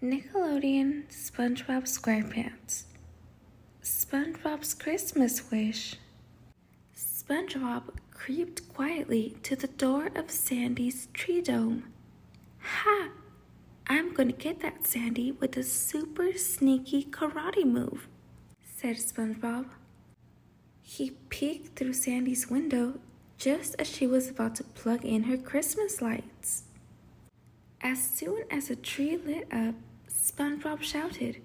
Nickelodeon SpongeBob SquarePants. SpongeBob's Christmas Wish. SpongeBob creeped quietly to the door of Sandy's tree dome. Ha! I'm gonna get that Sandy with a super sneaky karate move, said SpongeBob. He peeked through Sandy's window just as she was about to plug in her Christmas lights. As soon as the tree lit up, SpongeBob shouted,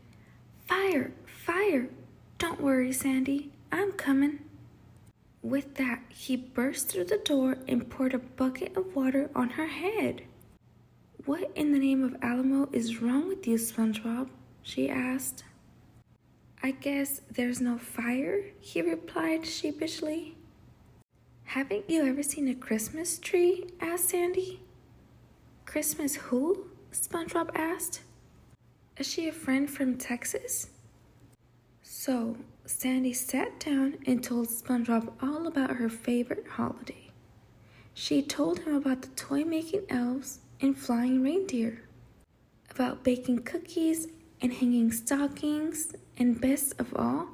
"Fire! Fire! Don't worry, Sandy, I'm coming." With that, he burst through the door and poured a bucket of water on her head. "What in the name of Alamo is wrong with you, SpongeBob?" she asked. "I guess there's no fire," he replied sheepishly. "Haven't you ever seen a Christmas tree?" asked Sandy. "Christmas who?" SpongeBob asked. "Is she a friend from Texas?" So Sandy sat down and told SpongeBob all about her favorite holiday. She told him about the toy-making elves and flying reindeer, about baking cookies and hanging stockings, and best of all,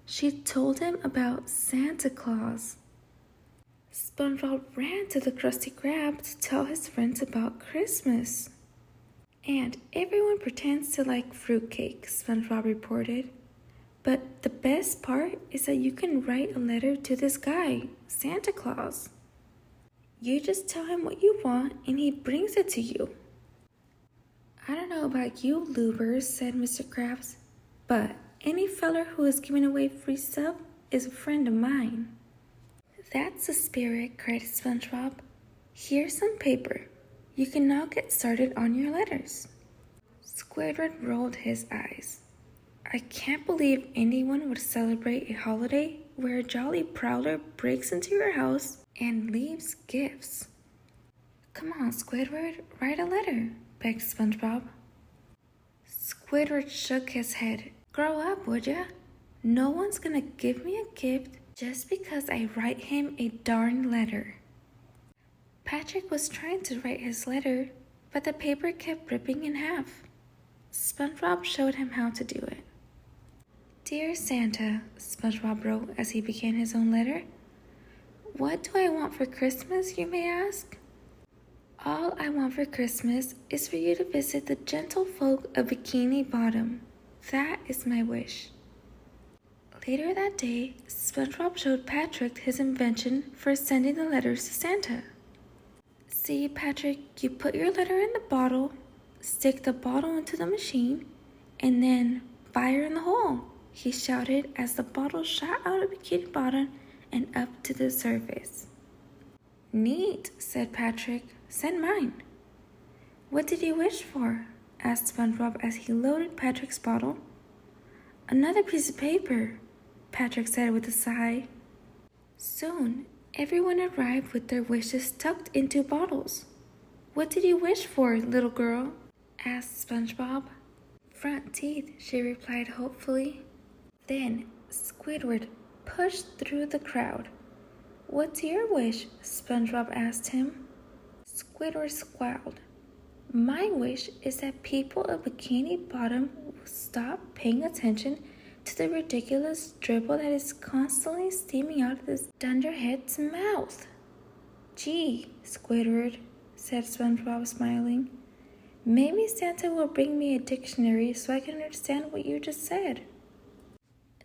she told him about Santa Claus. SpongeBob ran to the Krusty Krab to tell his friends about Christmas. "And everyone pretends to like fruitcake," SpongeBob reported. "But the best part is that you can write a letter to this guy, Santa Claus. You just tell him what you want and he brings it to you." "I don't know about you lubers," said Mr. Krabs, "but any feller who is giving away free stuff is a friend of mine." "That's the spirit," cried SpongeBob. "Here's some paper. You can now get started on your letters." Squidward rolled his eyes. "I can't believe anyone would celebrate a holiday where a jolly prowler breaks into your house and leaves gifts." "Come on, Squidward, write a letter," begged SpongeBob. Squidward shook his head. "Grow up, would ya? No one's gonna give me a gift just because I write him a darn letter." Patrick was trying to write his letter, but the paper kept ripping in half. SpongeBob showed him how to do it. "Dear Santa," SpongeBob wrote as he began his own letter. "What do I want for Christmas, you may ask? All I want for Christmas is for you to visit the gentle folk of Bikini Bottom. That is my wish." Later that day, SpongeBob showed Patrick his invention for sending the letters to Santa. "See, Patrick, you put your letter in the bottle, stick the bottle into the machine, and then fire in the hole," he shouted as the bottle shot out of Bikini Bottom and up to the surface. "Neat," said Patrick. "Send mine." "What did you wish for?" asked SpongeBob as he loaded Patrick's bottle. "Another piece of paper," Patrick said with a sigh. Soon, everyone arrived with their wishes tucked into bottles. "What did you wish for, little girl?" asked SpongeBob. "Front teeth," she replied hopefully. Then Squidward pushed through the crowd. "What's your wish?" SpongeBob asked him. Squidward squalled. "My wish is that people of Bikini Bottom will stop paying attention to the ridiculous dribble that is constantly steaming out of this dunderhead's mouth." "Gee, Squidward," said SpongeBob, smiling. "Maybe Santa will bring me a dictionary so I can understand what you just said."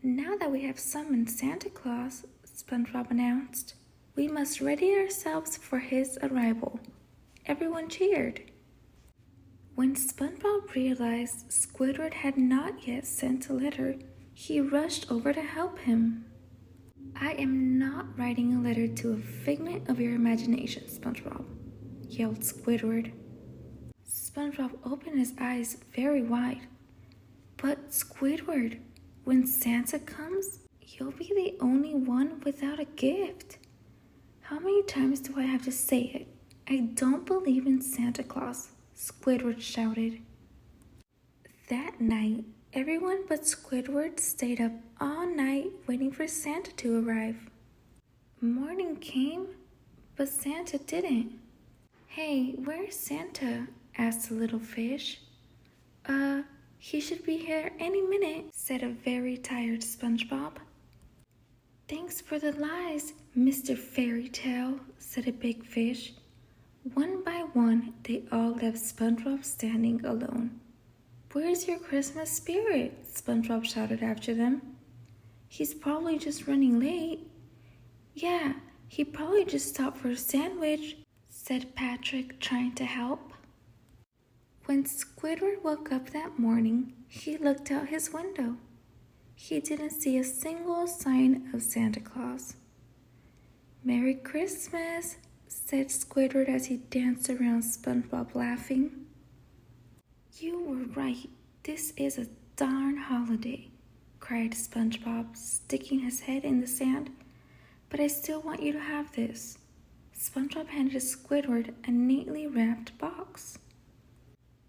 "Now that we have summoned Santa Claus," SpongeBob announced, "we must ready ourselves for his arrival." Everyone cheered. When SpongeBob realized Squidward had not yet sent a letter, he rushed over to help him. "I am not writing a letter to a figment of your imagination, SpongeBob," yelled Squidward. SpongeBob opened his eyes very wide. "But Squidward, when Santa comes, you'll be the only one without a gift. How many times do I have to say it? I don't believe in Santa Claus," Squidward shouted. That night, everyone but Squidward stayed up all night waiting for Santa to arrive. Morning came, but Santa didn't. "Hey, where's Santa?" asked the little fish. He should be here any minute, said a very tired SpongeBob. Thanks for the lies, Mr. Fairy Tale, said a big fish. One by one, they all left SpongeBob standing alone. Where's your Christmas spirit? SpongeBob shouted after them. He's probably just running late. Yeah, he probably just stopped for a sandwich, said Patrick, trying to help. When Squidward woke up that morning, he looked out his window. He didn't see a single sign of Santa Claus. Merry Christmas, said Squidward as he danced around SpongeBob laughing. You were right, this is a darn holiday, cried SpongeBob, sticking his head in the sand. But I still want you to have this. SpongeBob handed Squidward a neatly wrapped box.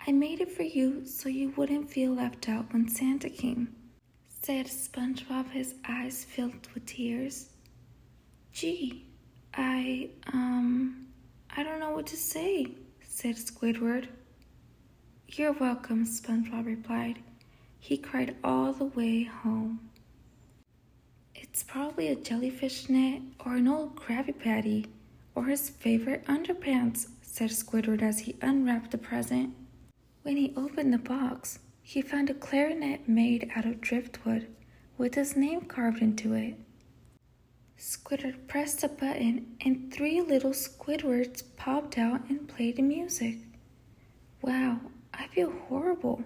I made it for you so you wouldn't feel left out when Santa came, said SpongeBob, his eyes filled with tears. Gee, I don't know what to say, said Squidward. You're welcome, SpongeBob replied. He cried all the way home. It's probably a jellyfish net or an old Krabby Patty or his favorite underpants, said Squidward as he unwrapped the present. When he opened the box, he found a clarinet made out of driftwood with his name carved into it. Squidward pressed a button and 3 little Squidwards popped out and played the music. Wow, I feel horrible.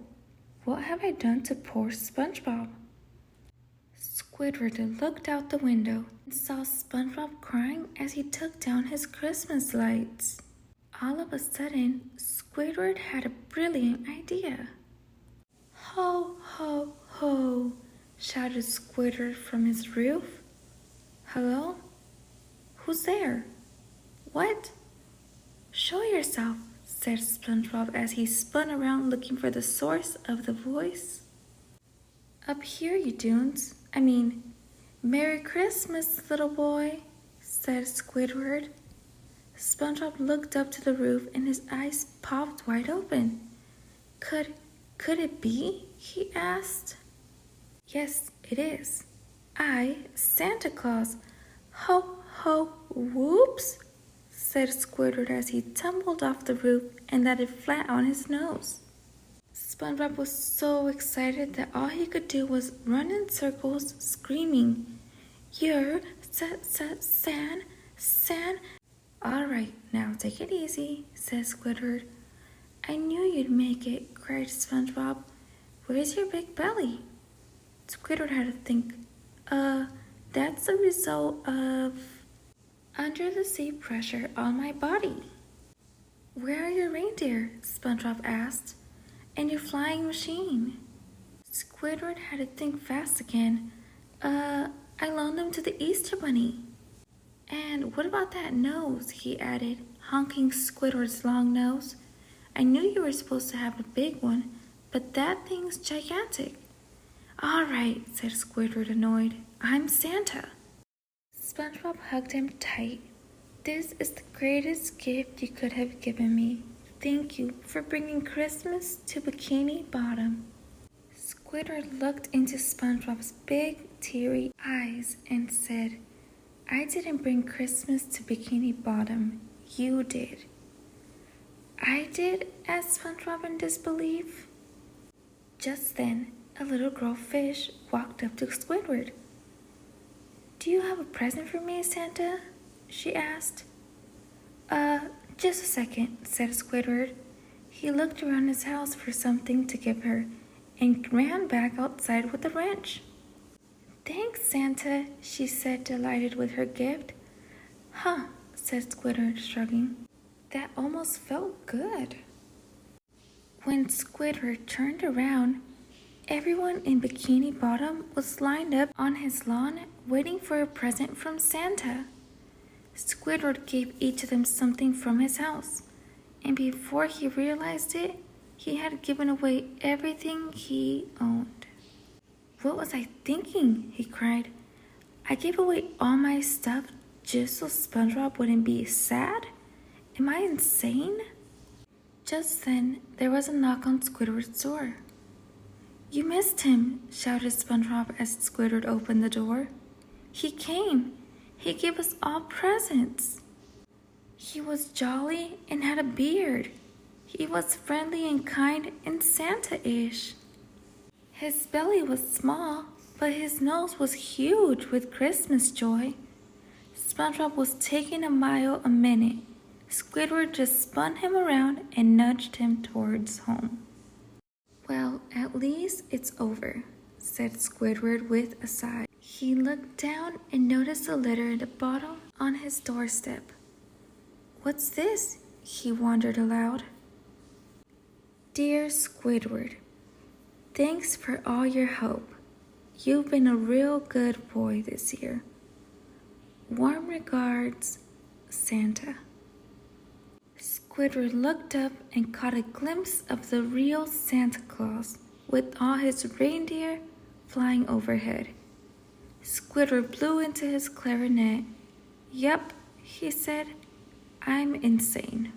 What have I done to poor SpongeBob? Squidward looked out the window and saw SpongeBob crying as he took down his Christmas lights. All of a sudden, Squidward had a brilliant idea. Ho, ho, ho, shouted Squidward from his roof. Hello? Who's there? What? Show yourself, said SpongeBob as he spun around looking for the source of the voice. Up here, you dunes. Merry Christmas, little boy, said Squidward. SpongeBob looked up to the roof and his eyes popped wide open. Could it be? He asked. Yes, it is. Santa Claus. Ho, ho, whoops, said Squidward as he tumbled off the roof and landed flat on his nose. SpongeBob was so excited that all he could do was run in circles, screaming, You're San. All right, now take it easy, said Squidward. I knew you'd make it, cried SpongeBob. Where's your big belly? Squidward had to think. That's the result of under the sea pressure on my body. Where are your reindeer? SpongeBob asked. And your flying machine? Squidward had to think fast again. I loaned them to the Easter Bunny. And what about that nose? He added, honking Squidward's long nose. I knew you were supposed to have a big one, but that thing's gigantic. All right, said Squidward, annoyed. I'm Santa. SpongeBob hugged him tight. This is the greatest gift you could have given me. Thank you for bringing Christmas to Bikini Bottom. Squidward looked into SpongeBob's big, teary eyes and said, I didn't bring Christmas to Bikini Bottom. You did. I did? Asked SpongeBob in disbelief. Just then, a little girl fish walked up to Squidward. Do you have a present for me, Santa? She asked. Just a second, said Squidward. He looked around his house for something to give her and ran back outside with a wrench. Thanks, Santa, she said, delighted with her gift. Huh, said Squidward, shrugging. That almost felt good. When Squidward turned around, everyone in Bikini Bottom was lined up on his lawn waiting for a present from Santa. Squidward gave each of them something from his house, and before he realized it, he had given away everything he owned. What was I thinking? He cried. I gave away all my stuff just so SpongeBob wouldn't be sad? Am I insane? Just then, there was a knock on Squidward's door. "You missed him," shouted SpongeBob as Squidward opened the door. "He came. He gave us all presents. He was jolly and had a beard. He was friendly and kind and Santa-ish. His belly was small, but his nose was huge with Christmas joy." SpongeBob was taking a mile a minute. Squidward just spun him around and nudged him towards home. "Well, at least it's over," said Squidward with a sigh. He looked down and noticed a letter at the bottom on his doorstep. "What's this?" he wondered aloud. "Dear Squidward, thanks for all your help. You've been a real good boy this year. Warm regards, Santa." Squidward looked up and caught a glimpse of the real Santa Claus with all his reindeer flying overhead. Squidward blew into his clarinet. "Yup," he said, "I'm insane."